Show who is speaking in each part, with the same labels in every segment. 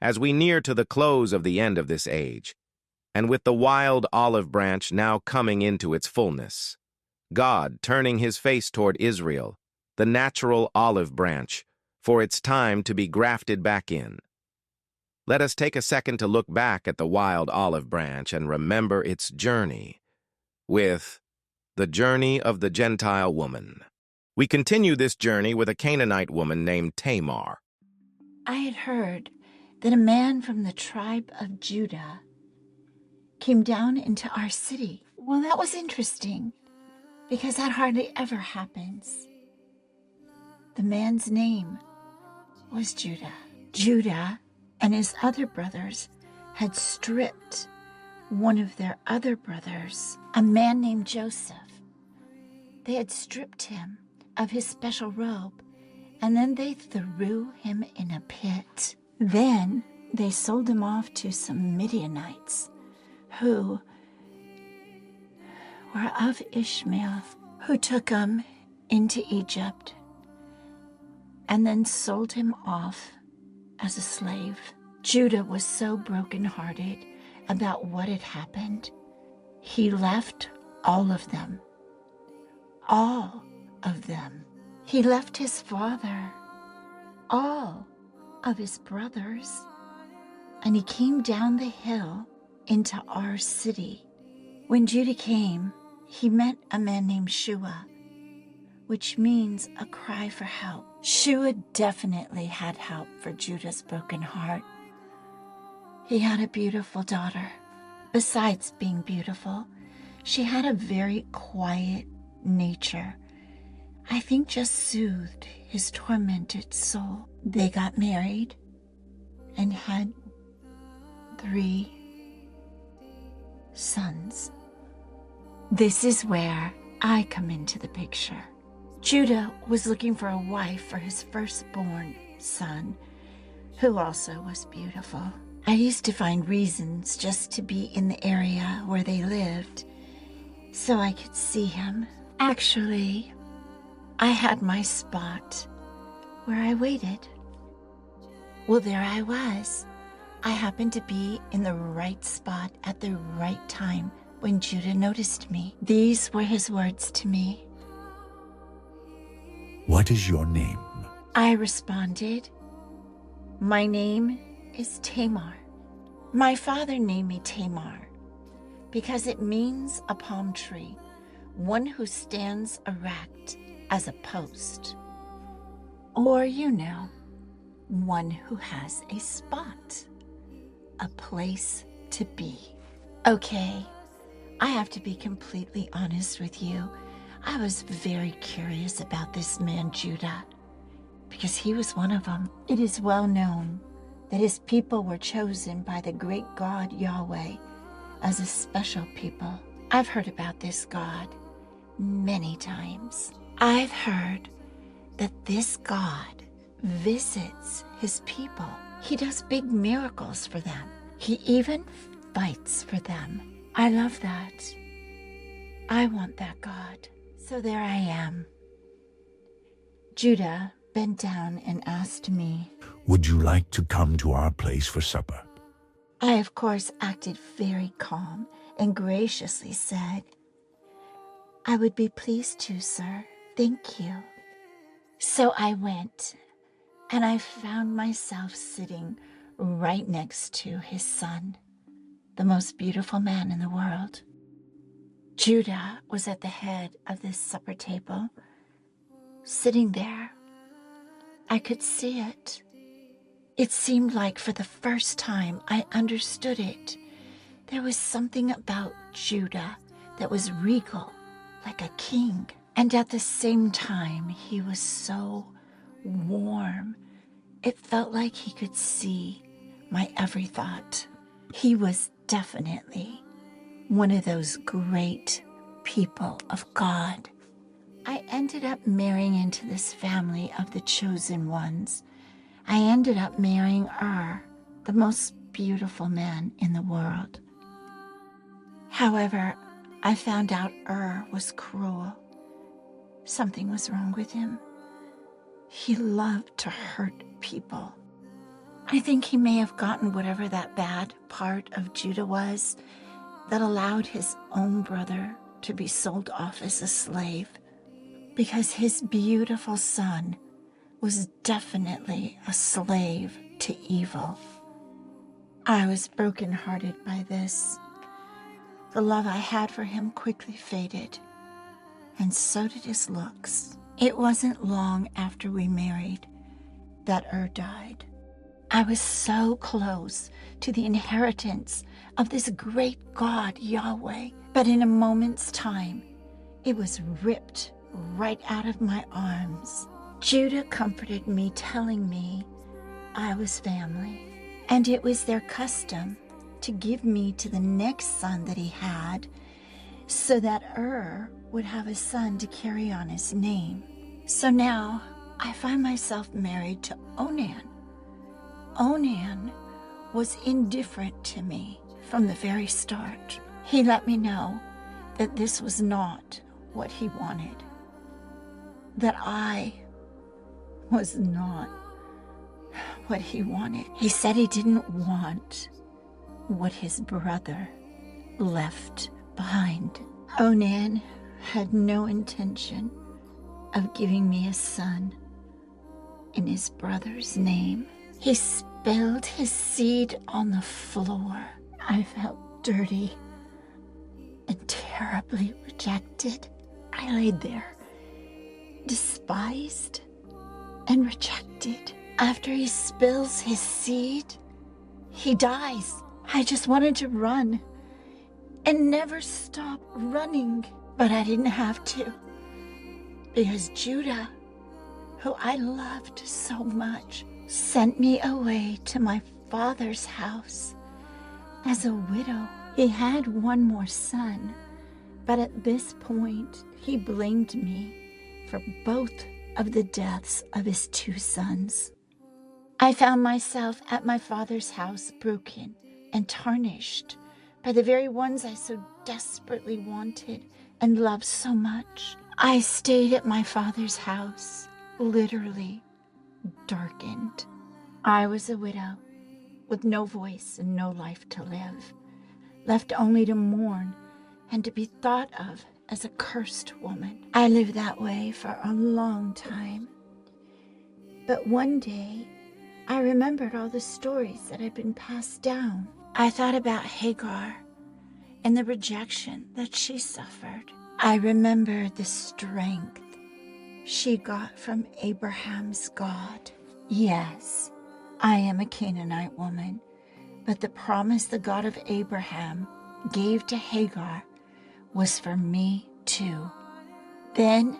Speaker 1: As we near to the close of the end of this age, and with the wild olive branch now coming into its fullness, God turning his face toward Israel, the natural olive branch, for its time to be grafted back in. Let us take a second to look back at the wild olive branch and remember its journey with the journey of the Gentile woman. We continue this journey with a Canaanite woman named Tamar.
Speaker 2: I had heard that a man from the tribe of Judah came down into our city. Well, that was interesting because that hardly ever happens. The man's name was Judah. Judah and his other brothers had stripped one of their other brothers, a man named Joseph. They had stripped him of his special robe, and then they threw him in a pit. Then they sold him off to some Midianites who were of Ishmael, who took him into Egypt and then sold him off as a slave. Judah was so brokenhearted about what had happened. He left all of them. All of them. He left his father, all of his brothers, and he came down the hill into our city. When Judah came, he met a man named Shua, which means a cry for help. Shua definitely had help for Judah's broken heart. He had a beautiful daughter. Besides being beautiful, she had a very quiet nature. I think just soothed his tormented soul. They got married and had 3 sons. This is where I come into the picture. Judah was looking for a wife for his firstborn son, who also was beautiful. I used to find reasons just to be in the area where they lived so I could see him. Actually, I had my spot where I waited. Well, there I was. I happened to be in the right spot at the right time when Judah noticed me. These were his words to me.
Speaker 3: "What is your name?"
Speaker 2: I responded, "My name is Tamar. My father named me Tamar because it means a palm tree, one who stands erect as a post. Or, one who has a spot, a place to be." Okay, I have to be completely honest with you. I was very curious about this man, Judah, because he was one of them. It is well known that his people were chosen by the Great God Yahweh as a special people. I've heard about this God many times. I've heard that this God visits his people. He does big miracles for them. He even fights for them. I love that. I want that God. So there I am. Judah bent down and asked me,
Speaker 3: "Would you like to come to our place for supper?"
Speaker 2: I, of course, acted very calm and graciously said, "I would be pleased to, sir. Thank you." So I went, and I found myself sitting right next to his son, the most beautiful man in the world. Judah was at the head of this supper table, sitting there. I could see it. It seemed like for the first time I understood it. There was something about Judah that was regal, like a king. And at the same time, he was so warm. It felt like he could see my every thought. He was definitely one of those great people of God. I ended up marrying into this family of the chosen ones. I ended up marrying the most beautiful man in the world. However, I found out was cruel. Something was wrong with him. He loved to hurt people. I think he may have gotten whatever that bad part of Judah was that allowed his own brother to be sold off as a slave, because his beautiful son was definitely a slave to evil. I was brokenhearted by this. The love I had for him quickly faded, and so did his looks. It wasn't long after we married that died. I was so close to the inheritance of this great God Yahweh, but in a moment's time, it was ripped right out of my arms. Judah comforted me, telling me I was family, and it was their custom to give me to the next son that he had, so that would have a son to carry on his name. So now I find myself married to Onan. Onan was indifferent to me from the very start. He let me know that this was not what he wanted, that I was not what he wanted. He said he didn't want what his brother left behind. Onan had no intention of giving me a son in his brother's name. He spilled his seed on the floor. I felt dirty and terribly rejected. I laid there, despised and rejected. After he spills his seed, he dies. I just wanted to run and never stop running, but I didn't have to, because Judah, who I loved so much, sent me away to my father's house as a widow. He had one more son, but at this point, he blamed me for both of the deaths of his two sons. I found myself at my father's house, broken and tarnished by the very ones I so desperately wanted and loved so much. I stayed at my father's house, literally darkened. I was a widow with no voice and no life to live, left only to mourn and to be thought of as a cursed woman. I lived that way for a long time. But one day, I remembered all the stories that had been passed down. I thought about Hagar and the rejection that she suffered. I remembered the strength she got from Abraham's God. Yes, I am a Canaanite woman, but the promise the God of Abraham gave to Hagar was for me too. Then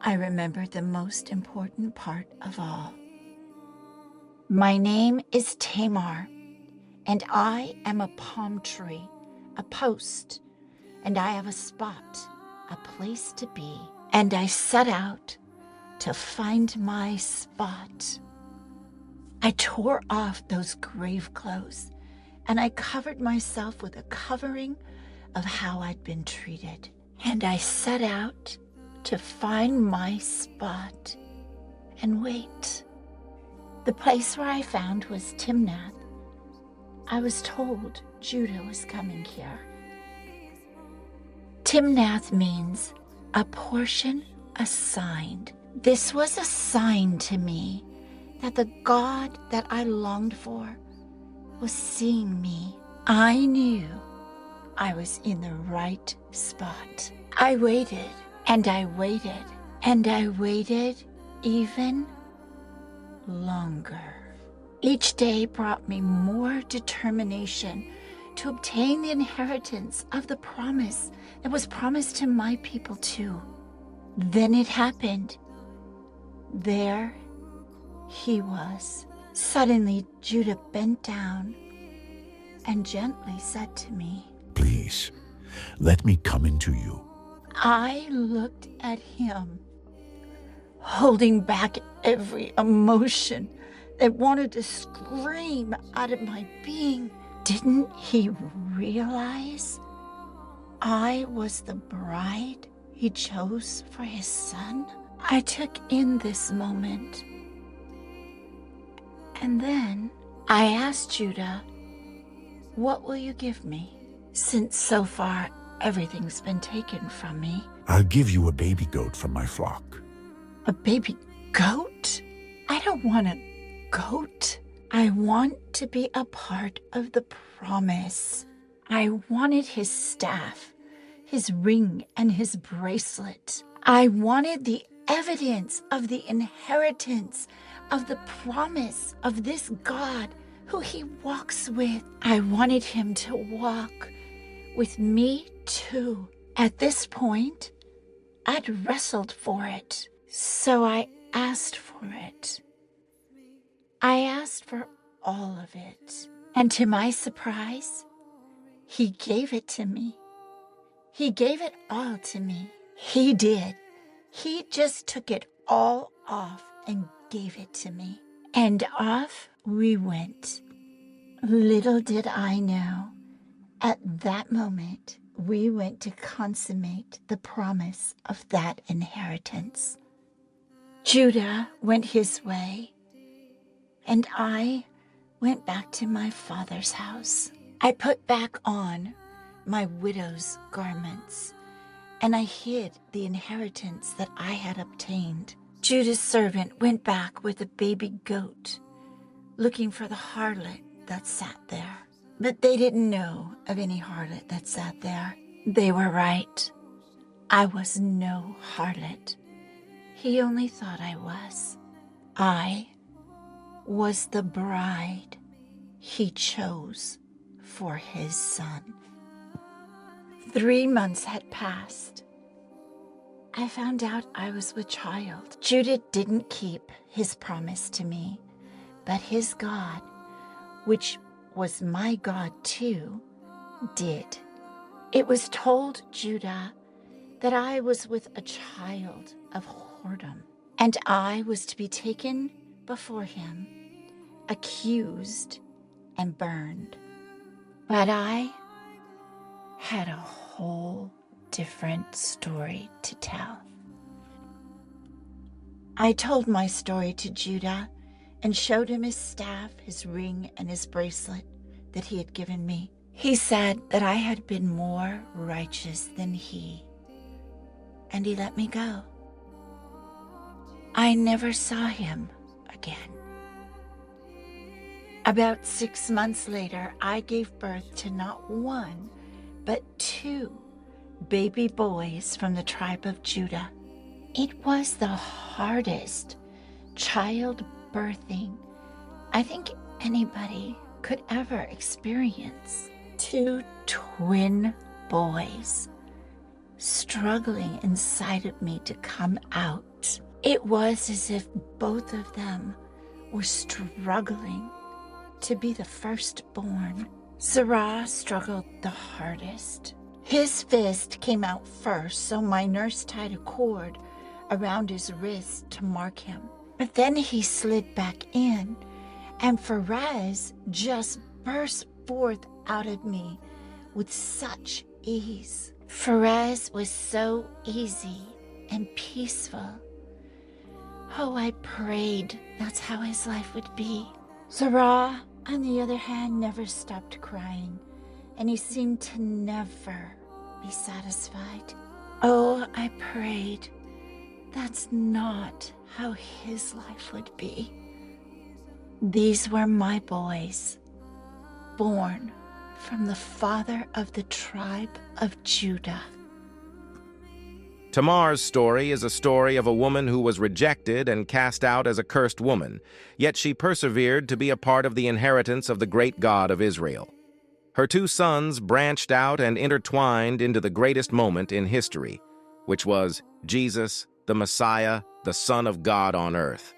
Speaker 2: I remembered the most important part of all. My name is Tamar, and I am a palm tree, a post, and I have a spot, a place to be. And I set out to find my spot. I tore off those grave clothes, and I covered myself with a covering of how I'd been treated. And I set out to find my spot and wait. The place where I found was Timnath. I was told Judah was coming here. Timnath means a portion assigned. This was a sign to me that the God that I longed for was seeing me. I knew I was in the right spot. I waited, and I waited, and I waited even longer. Each day brought me more determination to obtain the inheritance of the promise that was promised to my people too. Then it happened. There he was. Suddenly, Judah bent down and gently said to me,
Speaker 3: Please, let me come into you.
Speaker 2: I looked at him, holding back every emotion that wanted to scream out of my being. Didn't he realize I was the bride he chose for his son? I took in this moment And then I asked Judah, "What will you give me? Since so far everything's been taken from me."
Speaker 3: I'll give you a baby goat from my flock.
Speaker 2: "A baby goat? I don't want a goat. I want to be a part of the promise." I wanted his staff, his ring, and his bracelet. I wanted the evidence of the inheritance of the promise of this God who he walks with. I wanted him to walk with me too. At this point, I'd wrestled for it, so I asked for it. I asked for all of it, and to my surprise, he gave it to me. He gave it all to me. He did. He just took it all off and gave it to me. And off we went. Little did I know, at that moment, we went to consummate the promise of that inheritance. Judah went his way, and I went back to my father's house. I put back on my widow's garments, and I hid the inheritance that I had obtained. Judah's servant went back with a baby goat, looking for the harlot that sat there. But they didn't know of any harlot that sat there. They were right. I was no harlot. He only thought I was. I was the bride he chose for his son. 3 months had passed. I found out I was with child. Judah didn't keep his promise to me, but his God, which was my God too, did. It was told Judah that I was with a child of whoredom, and I was to be taken before him, accused and burned. But I had a whole different story to tell. I told my story to Judah and showed him his staff, his ring, and his bracelet that he had given me. He said that I had been more righteous than he, and he let me go. I never saw him again. About 6 months later, I gave birth to not one, but 2 baby boys from the tribe of Judah. It was the hardest childbirthing I think anybody could ever experience. 2 twin boys struggling inside of me to come out. It was as if both of them were struggling to be the firstborn. Zerah struggled the hardest. His fist came out first, so my nurse tied a cord around his wrist to mark him. But then he slid back in, and Perez just burst forth out of me with such ease. Perez was so easy and peaceful. Oh, I prayed that's how his life would be. Zerah, on the other hand, never stopped crying, and he seemed to never be satisfied. Oh, I prayed that's not how his life would be. These were my boys, born from the father of the tribe of Judah.
Speaker 1: Tamar's story is a story of a woman who was rejected and cast out as a cursed woman, yet she persevered to be a part of the inheritance of the great God of Israel. Her 2 sons branched out and intertwined into the greatest moment in history, which was Jesus, the Messiah, the Son of God on earth.